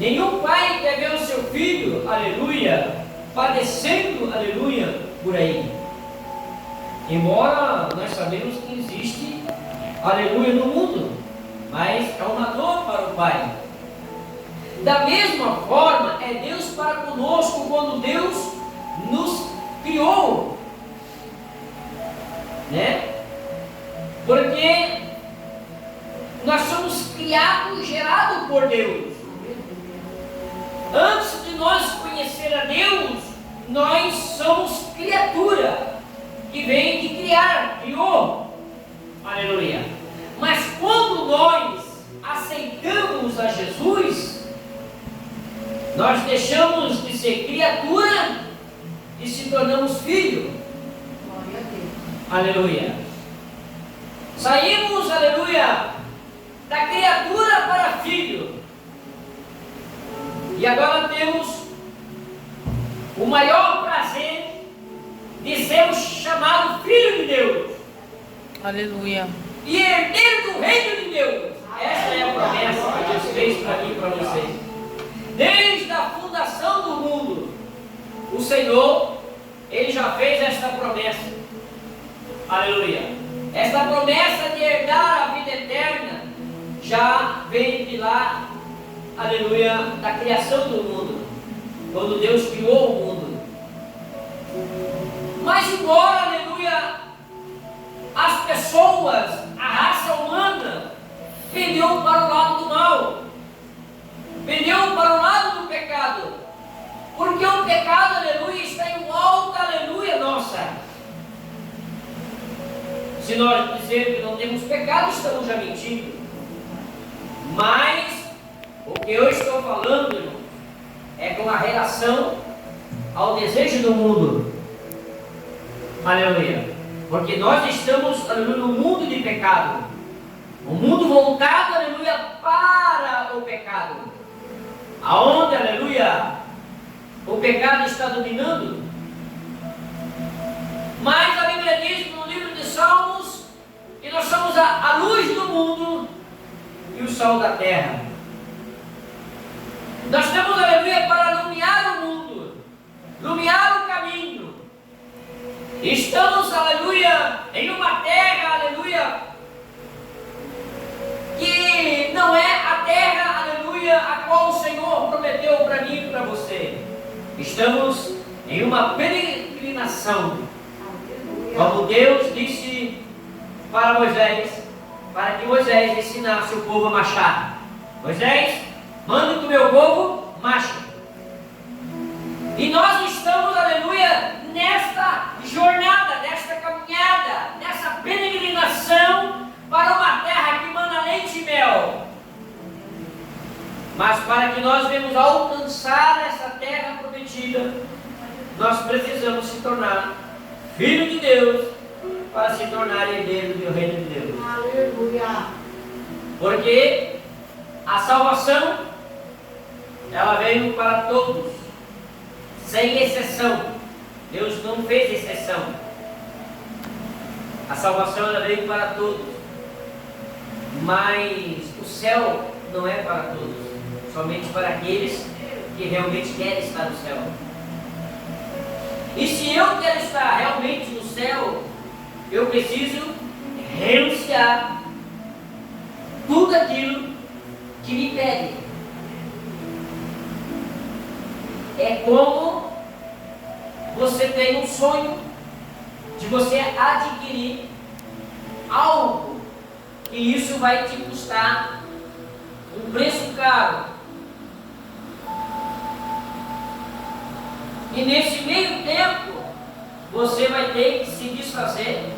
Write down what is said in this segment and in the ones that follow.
Nenhum pai quer ver o seu filho, aleluia, padecendo, aleluia, por aí. Embora nós sabemos que existe, aleluia, no mundo, mas é uma dor para o pai. Da mesma forma, é Deus para conosco quando Deus nos criou, né? Porque nós somos criados, gerados por Deus. Antes de nós conhecer a Deus, nós somos criatura que vem de criar, criou. Aleluia. Mas quando nós aceitamos a Jesus, nós deixamos de ser criatura e se tornamos filho. Glória a Deus. Aleluia. Saímos, aleluia, da criatura para filho. E agora temos o maior prazer de sermos chamados filho de Deus. Aleluia. E herdeiro do reino de Deus. Essa é a promessa que Deus fez para mim e para vocês. Desde a fundação do mundo, o Senhor, Ele já fez esta promessa. Aleluia. Esta promessa de herdar a vida eterna já vem de lá, aleluia, da criação do mundo, quando Deus criou o mundo. Mas embora, aleluia, as pessoas, a raça humana, pendeu para o lado do mal, pendeu para o lado do pecado, porque o pecado, aleluia, está em volta, aleluia, nossa. Se nós dizermos que não temos pecado, estamos já mentindo. Mas o que eu estou falando, irmão, é com a relação ao desejo do mundo. Aleluia. Porque nós estamos, aleluia, no mundo de pecado. Um mundo voltado, aleluia, para o pecado. Aonde, aleluia, o pecado está dominando. Mas a Bíblia diz no livro de Salmos que nós somos a luz do mundo e o sal da terra. Nós temos, aleluia, para iluminar o mundo, iluminar o caminho. Estamos, aleluia, em uma terra, aleluia, que não é a terra, aleluia, a qual o Senhor prometeu para mim e para você. Estamos em uma peregrinação, como Deus disse para Moisés, para que Moisés ensinasse o povo a marchar. Moisés, manda que o meu povo marche. E nós estamos, aleluia, nesta jornada, nesta caminhada, nessa peregrinação para uma terra que manda leite e mel. Mas para que nós venhamos alcançar essa terra prometida, nós precisamos se tornar filho de Deus para se tornar herdeiro do reino de Deus. Aleluia. Porque a salvação, ela veio para todos, sem exceção. Deus não fez exceção. A salvação, ela veio para todos. Mas o céu não é para todos, somente para aqueles que realmente querem estar no céu. E se eu quero estar realmente no céu, eu preciso renunciar tudo aquilo que me pede. É como você tem um sonho de você adquirir algo, e isso vai te custar um preço caro. E nesse meio tempo, você vai ter que se desfazer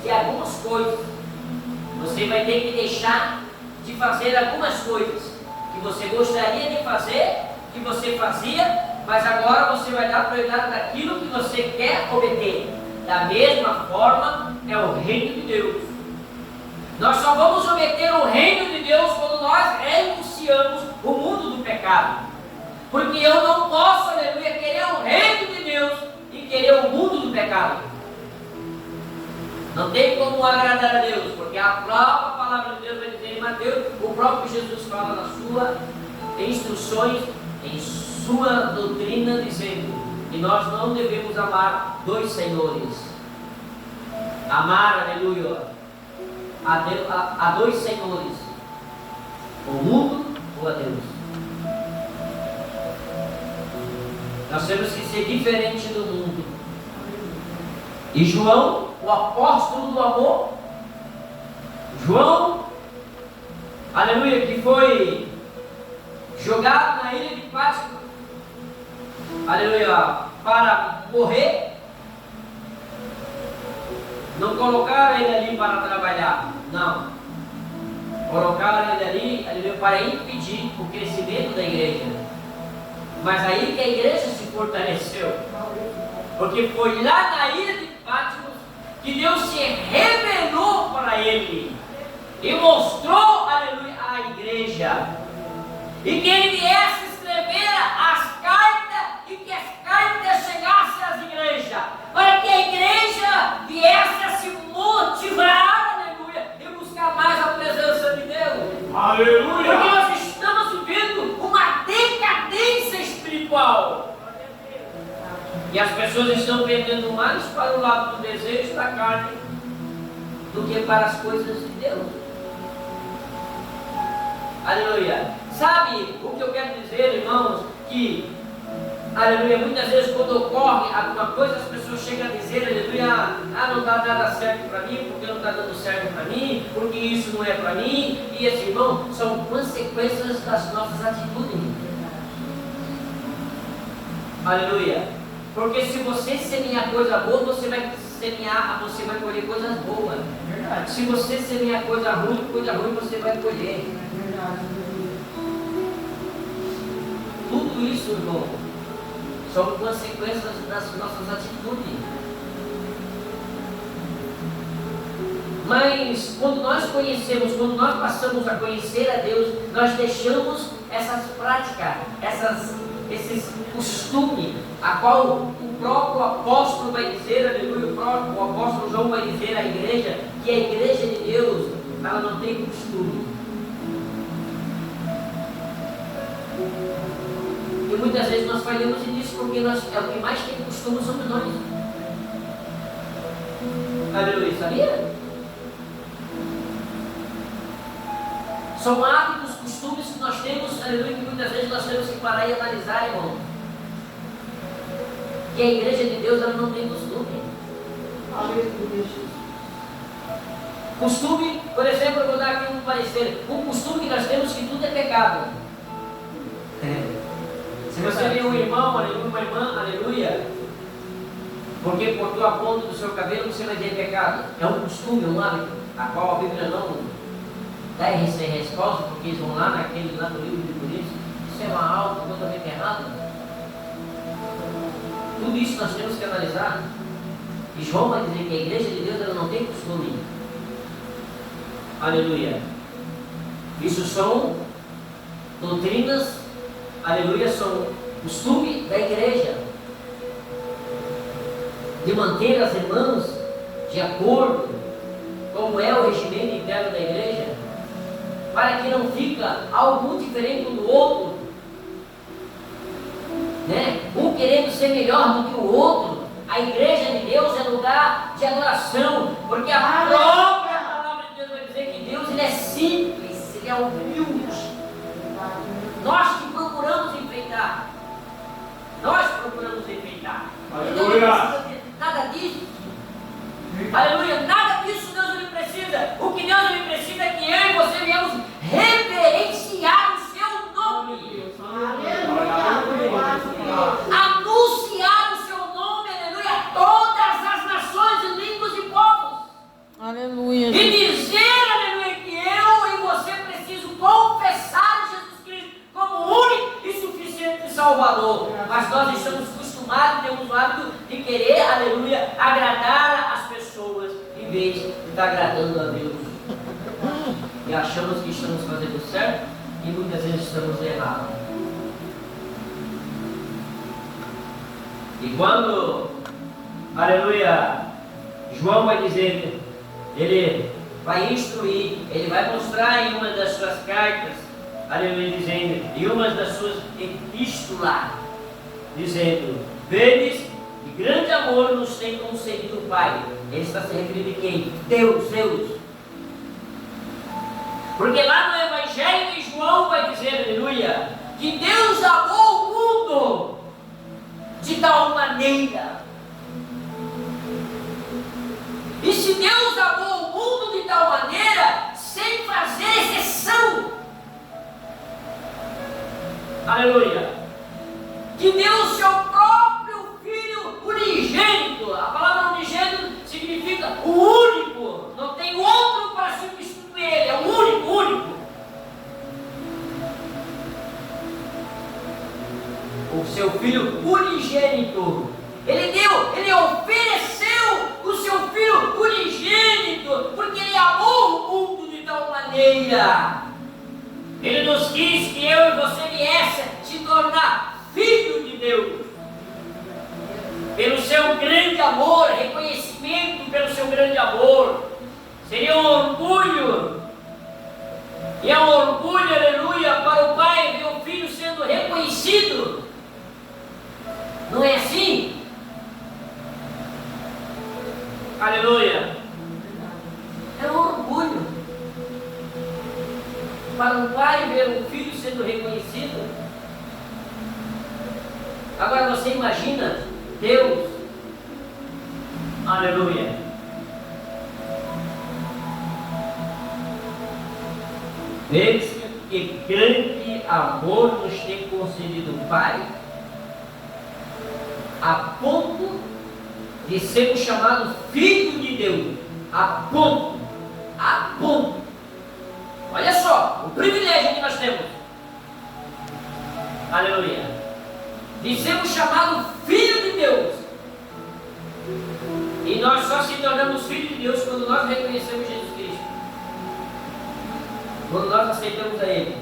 de algumas coisas. Você vai ter que deixar de fazer algumas coisas que você gostaria de fazer, que você fazia, mas agora você vai dar prioridade daquilo que você quer obter. Da mesma forma, é o reino de Deus. Nós só vamos obter o reino de Deus quando nós renunciamos o mundo do pecado. Porque eu não posso, aleluia, querer o reino de Deus e querer o mundo do pecado. Não tem como agradar a Deus, porque a própria palavra de Deus vai dizer em Mateus, o próprio Jesus fala na sua instruções em sua doutrina, dizendo que nós não devemos amar dois senhores. Amar, aleluia, a dois senhores, o mundo ou a Deus. Nós temos que ser diferente do mundo. E João, o apóstolo do amor, João, aleluia, que foi jogado na ilha de Páscoa, aleluia, para morrer. Não colocaram ele ali para trabalhar, não. Colocaram ele ali, aleluia, para impedir o crescimento da igreja. Mas aí que a igreja se fortaleceu, porque foi lá na ilha de Patmos que Deus se revelou para ele e mostrou, aleluia, a igreja, e que ele viesse escrever as cartas e que as cartas chegassem às igrejas, para que a igreja viesse a se motivar, aleluia, e buscar mais a presença de Deus. Aleluia! Porque nós estamos vivendo uma decadência espiritual. E as pessoas estão pendendo mais para o lado do desejo da carne do que para as coisas de Deus. Aleluia. Sabe o que eu quero dizer, irmãos? Que, aleluia, muitas vezes quando ocorre alguma coisa, as pessoas chegam a dizer, aleluia, não está nada certo para mim, porque não está dando certo para mim, porque isso não é para mim. E esse, irmão, são consequências das nossas atitudes. Aleluia. Porque se você semear coisa boa, você vai colher coisas boas. Se você semear coisa ruim você vai colher. Tudo isso, irmão, são consequências das nossas atitudes. Mas quando nós conhecemos, quando nós passamos a conhecer a Deus, nós deixamos essas práticas, esses costumes, a qual o próprio apóstolo vai dizer, aleluia, o apóstolo João vai dizer à igreja, que a igreja de Deus, ela não tem costume. E muitas vezes nós falhamos nisso, porque o que mais tem costume somos nós. Aleluia, sabia? São hábitos, costumes que nós temos, aleluia, que muitas vezes nós temos que parar e analisar, irmão. Que a igreja de Deus, ela não tem costume. Aleluia. Costume, por exemplo, eu vou dar aqui um parecer. Um costume que nós temos, que tudo é pecado. Se você vê um irmão, aleluia, uma irmã, aleluia, porque cortou a ponta do seu cabelo, você vai dizer pecado. É um costume, um hábito, a qual a Bíblia não dá sem resposta, porque eles vão lá no livro de Coríntios, isso é uma algo totalmente errado. Tudo isso nós temos que analisar. E João vai dizer que a igreja de Deus, ela não tem costume. Aleluia. Isso são doutrinas, aleluia, são costume da igreja, de manter as irmãs de acordo como é o regimento interno da igreja, para que não fica algo diferente um do outro, né? Um querendo ser melhor do que o outro. A igreja de Deus é lugar de adoração, porque a própria palavra de Deus vai dizer que Deus, ele é simples, ele é humilde. Nós que procuramos enfeitar, então não precisa ter nada disso. Aleluia, nada disso Deus não precisa. O que Deus não precisa é que eu e você venhamos reverenciar o seu nome. Anunciar o seu nome, aleluia, a todas as nações, línguas e povos. Aleluia. E dizer, aleluia, que eu e você precisam confessar Jesus Cristo como único e suficiente Salvador. Mas nós estamos acostumados, temos o hábito de querer, aleluia, agradar as pessoas, em vez de estar agradando a Deus. E achamos que estamos fazendo certo e muitas vezes estamos errados. E quando, aleluia, João vai dizer, ele vai instruir, ele vai mostrar em uma das suas cartas, aleluia, dizendo, em uma das suas epístolas, dizendo, vedes que grande amor nos tem concedido o Pai. Ele está se referindo a quem? Deus. Porque lá no Evangelho de João vai dizer, aleluia, que Deus amou o mundo de tal maneira. E se Deus amou o mundo de tal maneira, sem fazer exceção, aleluia, que deu o seu próprio Filho unigênito. A palavra unigênito significa o único, não tem outro para substituir ele, é o único. O seu Filho unigênito, ele ofereceu o seu Filho unigênito, porque ele amou o mundo de tal maneira. Ele nos quis que eu e você viesse se tornar filho de Deus. Pelo seu grande amor, reconhecimento pelo seu grande amor. Seria um orgulho. E é um orgulho, aleluia, para o Pai ver o Filho sendo reconhecido. Não é assim? Aleluia. É um orgulho para um pai ver o filho sendo reconhecido. Agora você imagina Deus, aleluia, eis que grande amor nos tem concedido o Pai, a ponto de sermos chamados filho de Deus, a ponto, olha só, o privilégio que nós temos, aleluia, de sermos chamados filho de Deus. E nós só se tornamos filhos de Deus quando nós reconhecemos Jesus Cristo, quando nós aceitamos a Ele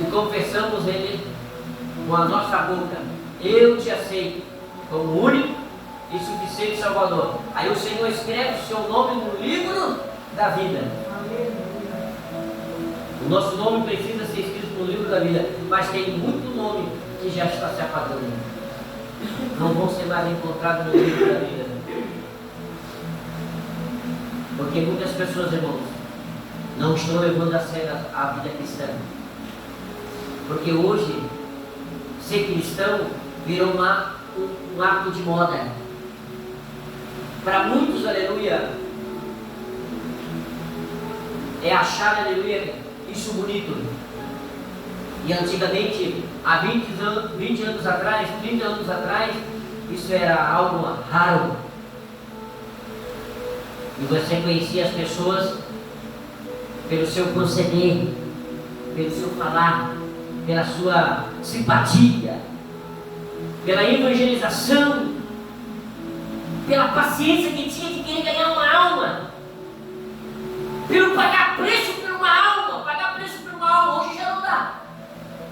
e confessamos Ele com a nossa boca: eu te aceito como único e suficiente Salvador. Aí o Senhor escreve o seu nome no livro da vida. O nosso nome precisa ser escrito no livro da vida, mas tem muito nome que já está se apagando, não vão ser mais encontrados no livro da vida, porque muitas pessoas, irmãos, não estão levando a sério a vida cristã, porque hoje ser cristão virou um ato de moda. Para muitos, aleluia, é achar, aleluia, isso bonito. E antigamente, há 20 anos atrás, 30 anos atrás, isso era algo raro. E você conhecia as pessoas pelo seu proceder, pelo seu falar, pela sua simpatia, pela evangelização, pela paciência que tinha de querer ganhar uma alma, pelo pagar preço por uma alma. Pagar preço por uma alma hoje já não dá,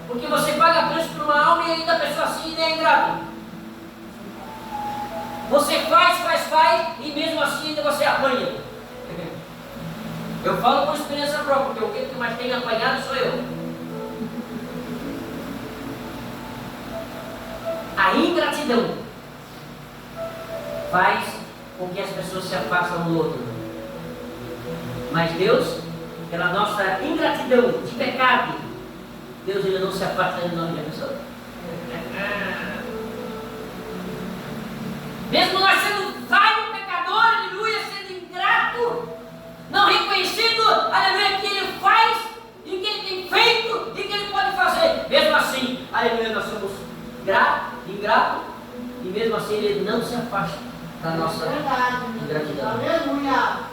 porque você paga preço por uma alma e ainda a pessoa assim ainda é ingrata. Você faz e mesmo assim ainda você apanha. Eu falo por experiência própria, porque o que mais tem apanhado sou eu. A ingratidão faz com que as pessoas se afastem um do outro. Mas Deus, pela nossa ingratidão de pecado, Deus ele não se afasta de nome da pessoa. Mesmo nós sendo vários pecadores, aleluia, sendo ingrato, não reconhecendo, aleluia, que Ele faz, e que Ele tem feito, e que Ele pode fazer. Mesmo assim, aleluia, nós somos ingrato, e mesmo assim Ele não se afasta da nossa ingratidão. Aleluia.